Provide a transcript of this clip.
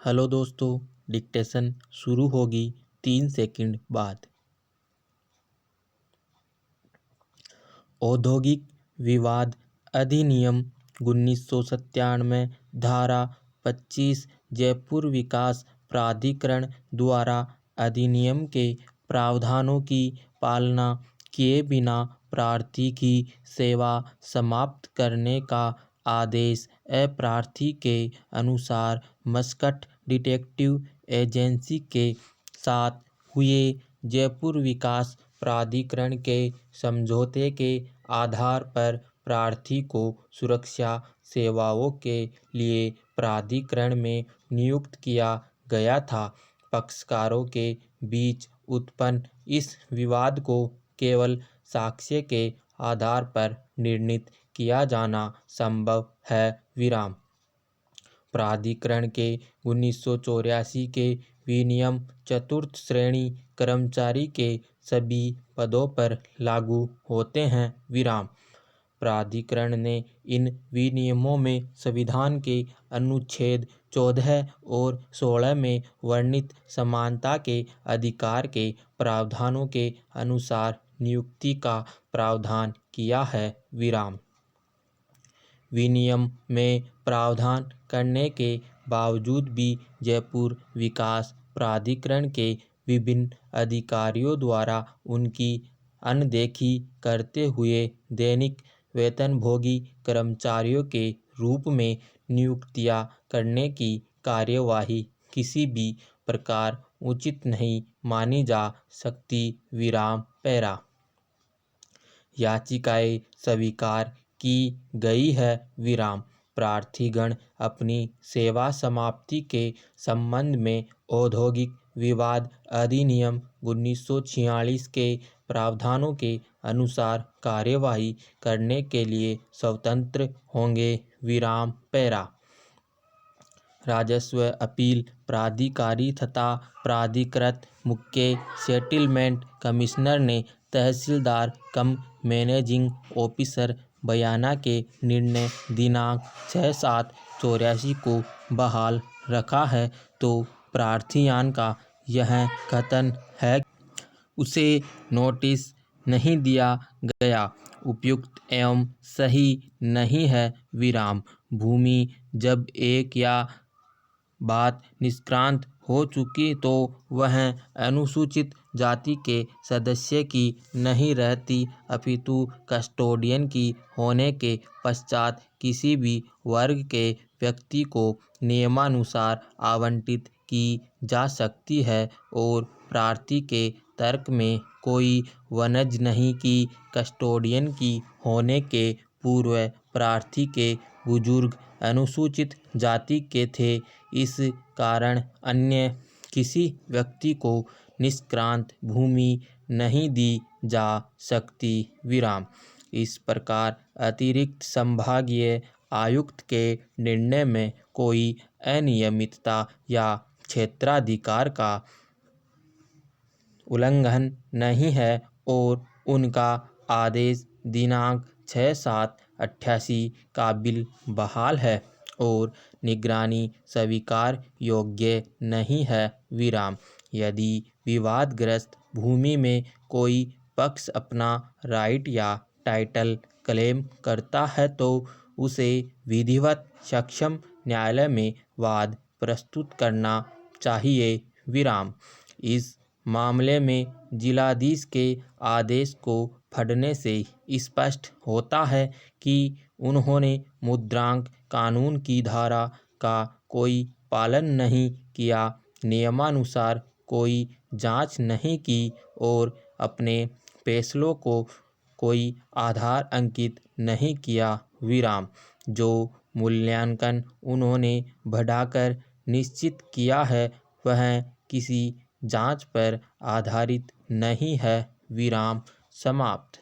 Hello दोस्तों, dictation शुरू होगी 3 सेकंड बाद। औद्योगिक विवाद अधिनियम 1997 धारा 25 जयपुर विकास प्राधिकरण द्वारा अधिनियम के प्रावधानों की पालना किए बिना प्रार्थी की सेवा समाप्त करने का आदेश प्रार्थी के अनुसार मस्कट डिटेक्टिव एजेंसी के साथ हुए जयपुर विकास प्राधिकरण के समझौते के आधार पर प्रार्थी को सुरक्षा सेवाओं के लिए प्राधिकरण में नियुक्त किया गया था। पक्षकारों के बीच उत्पन्न इस विवाद को केवल साक्ष्य के आधार पर निर्णीत किया जाना संभव है। प्राधिकरण के 1984 के विनियम चतुर्थ श्रेणी कर्मचारी के सभी पदों पर लागू होते हैं। प्राधिकरण ने इन विनियमों में संविधान के अनुच्छेद 14 और 16 में वर्णित समानता के अधिकार के प्रावधानों के अनुसार नियुक्ति का प्रावधान किया है। विनियम में प्रावधान करने के बावजूद भी जयपुर विकास प्राधिकरण के विभिन्न अधिकारियों द्वारा उनकी अनदेखी करते हुए दैनिक वेतनभोगी कर्मचारियों के रूप में नियुक्तियां करने की कार्यवाही किसी भी प्रकार उचित नहीं मानी जा सकती। याचिकाएं स्वीकार की गई है। प्रार्थीगण अपनी सेवा समाप्ति के संबंध में औद्योगिक विवाद अधिनियम 1946 के प्रावधानों के अनुसार कार्यवाही करने के लिए स्वतंत्र होंगे। राजस्व अपील प्राधिकारी तथा प्राधिकृत मुख्य सेटलमेंट कमिश्नर ने तहसीलदार कम मैनेजिंग ऑफिसर बयाना के निर्णय दिनांक 6/7/84 को बहाल रखा है, तो प्रार्थीयान का यह कथन है कि उसे नोटिस नहीं दिया गया उपयुक्त एवं सही नहीं है। भूमि जब एक या बात निष्क्रांत हो चुकी तो वह अनुसूचित जाति के सदस्य की नहीं रहती, अपितु कस्टोडियन की होने के पश्चात किसी भी वर्ग के व्यक्ति को नियमानुसार आवंटित की जा सकती है। और प्रार्थी के तर्क में कोई वनज नहीं कि कस्टोडियन की होने के पूर्व प्रार्थी के बुजुर्ग अनुसूचित जाति के थे, इस कारण अन्य किसी व्यक्ति को निष्क्रांत भूमि नहीं दी जा सकती। इस प्रकार अतिरिक्त संभागीय आयुक्त के निर्णय में कोई अनियमितता या क्षेत्राधिकार का उल्लंघन नहीं है और उनका आदेश दिनांक 6/7/88 का बिल बहाल है और निगरानी स्वीकार योग्य नहीं है। यदि विवादग्रस्त भूमि में कोई पक्ष अपना राइट या टाइटल क्लेम करता है तो उसे विधिवत सक्षम न्यायालय में वाद प्रस्तुत करना चाहिए। इस मामले में जिलाधीश के आदेश को पढ़ने से स्पष्ट होता है कि उन्होंने मुद्रांक कानून की धारा का कोई पालन नहीं किया, नियमानुसार कोई जांच नहीं की और अपने फैसलों को कोई आधार अंकित नहीं किया। जो मूल्यांकन उन्होंने बढ़ाकर निश्चित किया है वह किसी जांच पर आधारित नहीं है। समाप्त।